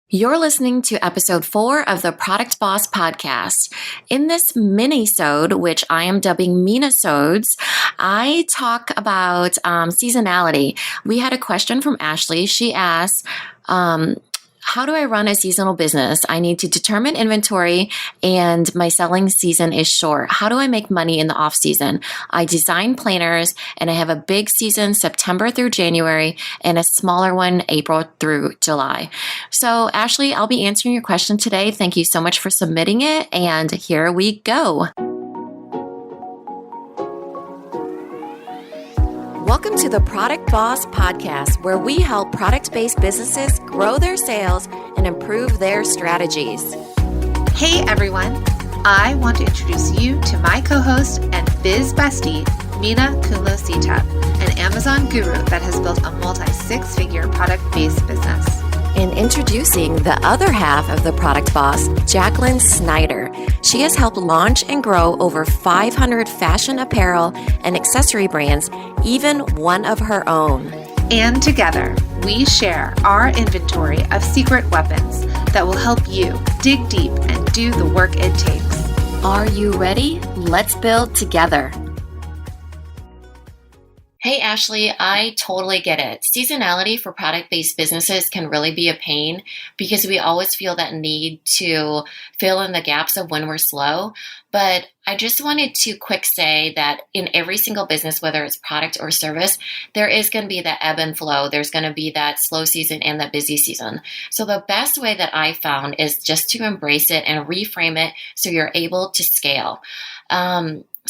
You're listening to episode 4 of the Product Boss podcast. In this mini-sode, which I am dubbing Minna-sodes, I talk about seasonality. We had a question from Ashley. She asked, how do I run a seasonal business? I need to determine inventory and my selling season is short. How do I make money in the off season? I design planners and I have a big season September through January and a smaller one April through July. So Ashley, I'll be answering your question today. Thank you so much for submitting it. And here we go. Welcome to the Product Boss podcast, where we help product-based businesses grow their sales and improve their strategies. Hey everyone, I want to introduce you to my co-host and biz bestie, Minna-sode, an Amazon guru that has built a multi-six-figure product-based business. And introducing the other half of the Product Boss, Jacqueline Snyder. She has helped launch and grow over 500 fashion apparel and accessory brands, even one of her own. And together, we share our inventory of secret weapons that will help you dig deep and do the work it takes. Are you ready? Let's build together. Hey, Ashley, I totally get it. Seasonality for product-based businesses can really be a pain because we always feel that need to fill in the gaps of when we're slow. But I just wanted to quick say that in every single business, whether it's product or service, there is going to be that ebb and flow. There's going to be that slow season and that busy season. So the best way that I found is just to embrace it and reframe it so you're able to scale.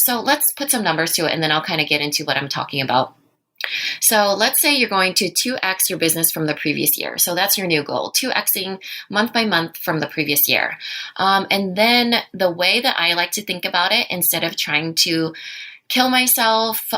So let's put some numbers to it, and then I'll kind of get into what I'm talking about. So let's say you're going to 2x your business from the previous year. So that's your new goal, 2xing month by month from the previous year. And then the way that I like to think about it, instead of trying to kill myself,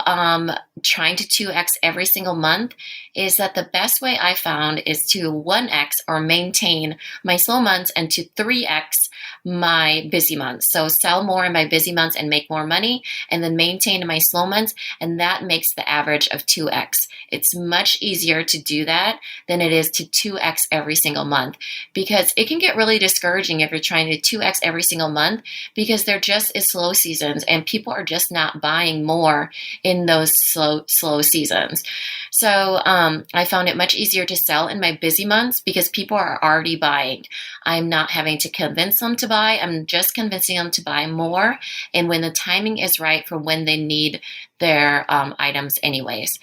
trying to 2x every single month, is that the best way I found is to 1x or maintain my slow months and to 3x my busy months. So sell more in my busy months and make more money, and then maintain my slow months, and that makes the average of 2x. It's much easier to do that than it is to 2x every single month, because it can get really discouraging if you're trying to 2x every single month, because there just is slow seasons and people are just not buying more in those slow seasons. So I found it much easier to sell in my busy months because people are already buying. I'm not having to convince them to buy. I'm just convincing them to buy more, and when the timing is right for when they need their items anyways.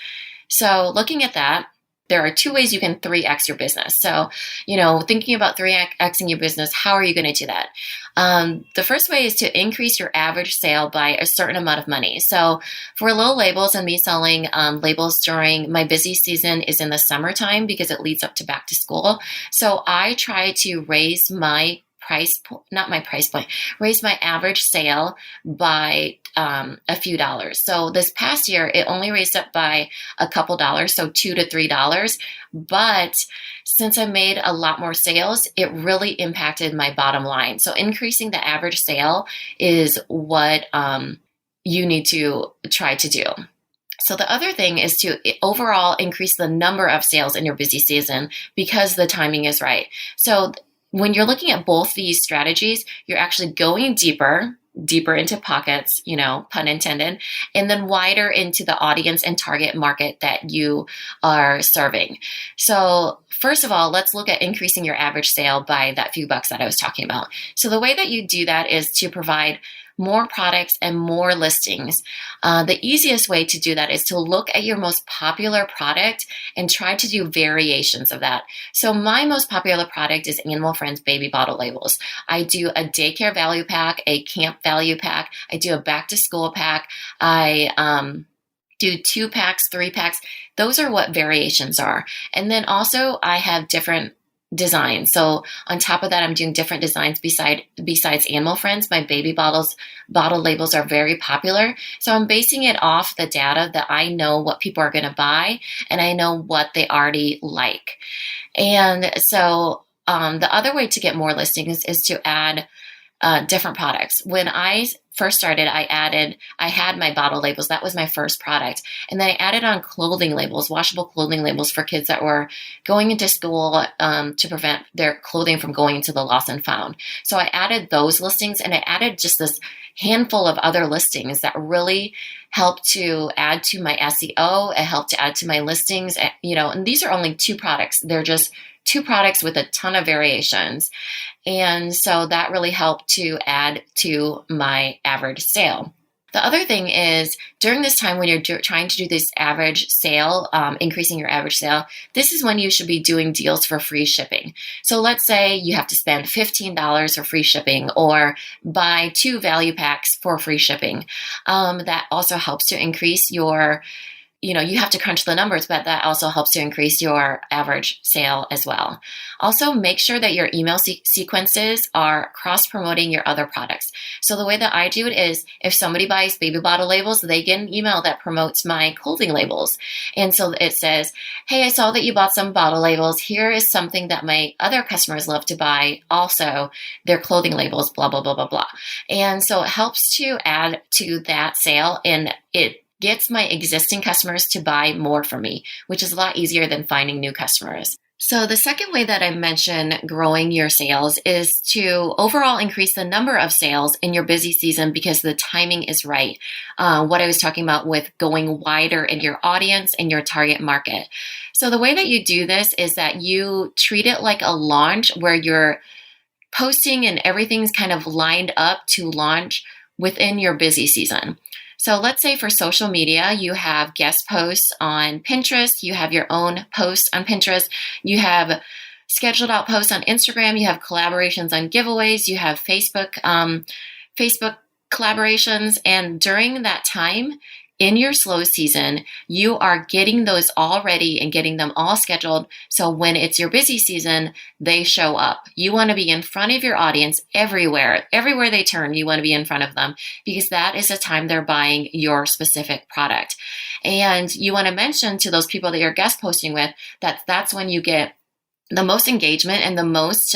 So looking at that, there are 2 ways you can 3x your business. So, thinking about 3xing your business, how are you going to do that? The first way is to increase your average sale by a certain amount of money. So for little labels and me selling labels during my busy season is in the summertime because it leads up to back to school. So I try to raise my raise my average sale by a few dollars. So this past year, it only raised up by a couple dollars, so $2 to $3. But since I made a lot more sales, it really impacted my bottom line. So increasing the average sale is what you need to try to do. So the other thing is to overall increase the number of sales in your busy season because the timing is right. So when you're looking at both these strategies, you're actually going deeper into pockets, pun intended, and then wider into the audience and target market that you are serving. So first of all, let's look at increasing your average sale by that few bucks that I was talking about. So the way that you do that is to provide more products and more listings. The easiest way to do that is to look at your most popular product and try to do variations of that. So my most popular product is Animal Friends baby bottle labels. I do a daycare value pack, a camp value pack. I do a back to school pack. I do 2 packs, 3 packs. Those are what variations are. And then also I have different designs. So on top of that, I'm doing different designs besides Animal Friends. My baby bottle labels are very popular. So I'm basing it off the data that I know what people are going to buy and I know what they already like. And so the other way to get more listings is to add different products. When I first started, I had my bottle labels. That was my first product. And then I added on clothing labels, washable clothing labels for kids that were going into school to prevent their clothing from going into the lost and found. So I added those listings, and I added just this handful of other listings that really helped to add to my SEO. It helped to add to my listings, and these are only 2 products. They're just 2 products with a ton of variations. And so that really helped to add to my average sale. The other thing is during this time when you're trying to do this average sale, increasing your average sale, this is when you should be doing deals for free shipping. So let's say you have to spend $15 for free shipping or buy 2 value packs for free shipping. That also helps to increase your you have to crunch the numbers, but that also helps to increase your average sale as well. Also, make sure that your email sequences are cross-promoting your other products. So the way that I do it is if somebody buys baby bottle labels, they get an email that promotes my clothing labels. And so it says, hey, I saw that you bought some bottle labels. Here is something that my other customers love to buy. Also, their clothing labels, blah, blah, blah, blah, blah. And so it helps to add to that sale, and it gets my existing customers to buy more from me, which is a lot easier than finding new customers. So the second way that I mentioned growing your sales is to overall increase the number of sales in your busy season because the timing is right. What I was talking about with going wider in your audience and your target market. So the way that you do this is that you treat it like a launch where you're posting and everything's kind of lined up to launch within your busy season. So let's say for social media, you have guest posts on Pinterest, you have your own posts on Pinterest, you have scheduled out posts on Instagram, you have collaborations on giveaways, you have Facebook collaborations, and during that time, in your slow season, you are getting those all ready and getting them all scheduled. So when it's your busy season, they show up. You want to be in front of your audience everywhere. Everywhere they turn, you want to be in front of them because that is the time they're buying your specific product. And you want to mention to those people that you're guest posting with that that's when you get the most engagement and the most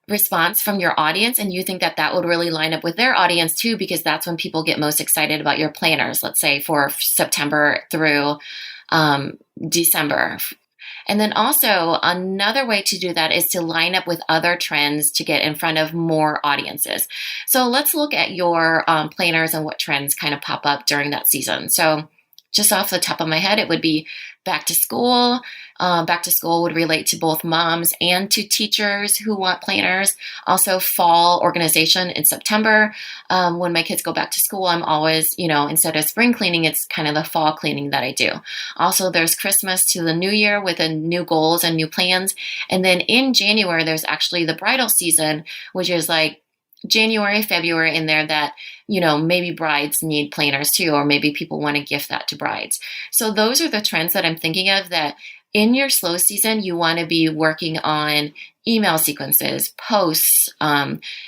response from your audience, and you think that that would really line up with their audience too, because that's when people get most excited about your planners, let's say for September through December. And then also another way to do that is to line up with other trends to get in front of more audiences. So let's look at your planners and what trends kind of pop up during that season. So just off the top of my head, it would be back to school. Back to school would relate to both moms and to teachers who want planners. Also fall organization in September. When my kids go back to school, I'm always, instead of spring cleaning, it's kind of the fall cleaning that I do. Also, there's Christmas to the new year with new goals and new plans. And then in January, there's actually the bridal season, which is like January, February in there that, maybe brides need planners too, or maybe people want to gift that to brides. So those are the trends that I'm thinking of that in your slow season, you want to be working on email sequences, posts,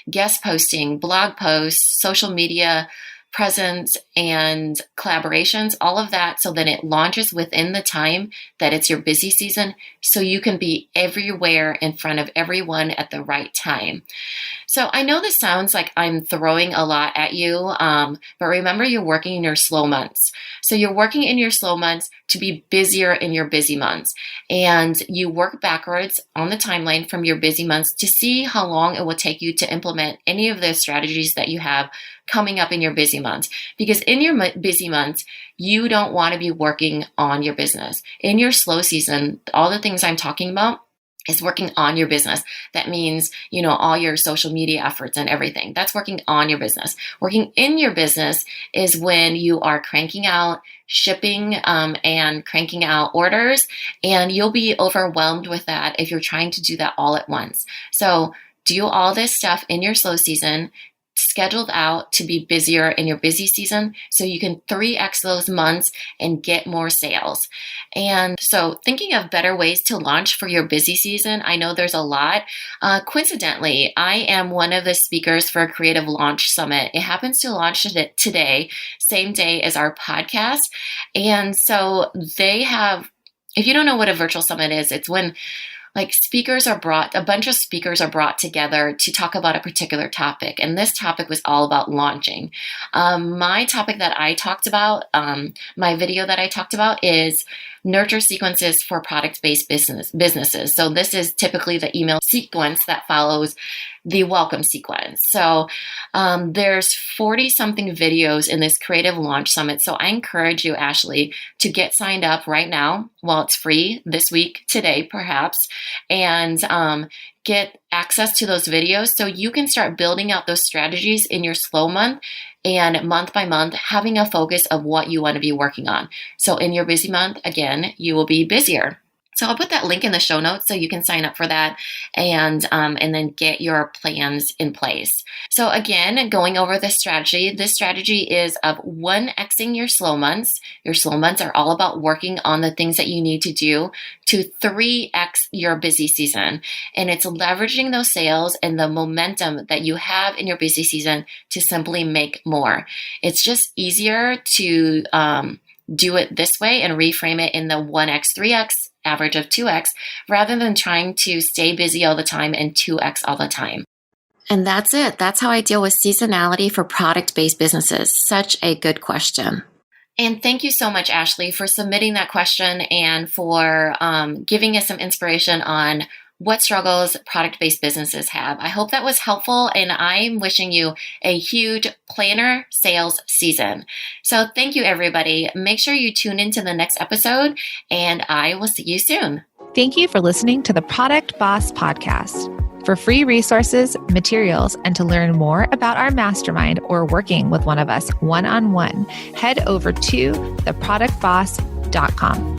guest posting, blog posts, social media presence, and collaborations, all of that, so that it launches within the time that it's your busy season, so you can be everywhere in front of everyone at the right time. So I know this sounds like I'm throwing a lot at you, but remember you're working in your slow months. So you're working in your slow months to be busier in your busy months. And you work backwards on the timeline from your busy months to see how long it will take you to implement any of the strategies that you have coming up in your busy months. Because in your busy months, you don't want to be working on your business. In your slow season, all the things I'm talking about is working on your business. That means, all your social media efforts and everything. That's working on your business. Working in your business is when you are cranking out shipping and cranking out orders, and you'll be overwhelmed with that if you're trying to do that all at once. So do all this stuff in your slow season, scheduled out to be busier in your busy season so you can 3x those months and get more sales. And so thinking of better ways to launch for your busy season, I know there's a lot. Coincidentally, I am one of the speakers for a Creative Launch Summit. It happens to launch today, same day as our podcast. And so they have, if you don't know what a virtual summit is, it's when like a bunch of speakers are brought together to talk about a particular topic. And this topic was all about launching. My topic that I talked about, my video that I talked about is nurture sequences for product-based businesses. So this is typically the email sequence that follows the welcome sequence. So there's 40 something videos in this creative launch summit. So I encourage you, Ashley, to get signed up right now while it's free this week, today perhaps, and get access to those videos so you can start building out those strategies in your slow month and month by month, having a focus of what you want to be working on. So in your busy month, again, you will be busier. So I'll put that link in the show notes so you can sign up for that and then get your plans in place. So again, going over this strategy is of 1xing your slow months. Your slow months are all about working on the things that you need to do to 3x your busy season. And it's leveraging those sales and the momentum that you have in your busy season to simply make more. It's just easier to do it this way and reframe it in the 1x, 3x average of 2x rather than trying to stay busy all the time and 2x all the time. And that's it. That's how I deal with seasonality for product-based businesses. Such a good question. And thank you so much, Ashley, for submitting that question and for giving us some inspiration on what struggles product-based businesses have. I hope that was helpful, and I'm wishing you a huge planner sales season. So thank you, everybody. Make sure you tune into the next episode, and I will see you soon. Thank you for listening to the Product Boss Podcast. For free resources, materials, and to learn more about our mastermind or working with one of us one-on-one, head over to theproductboss.com.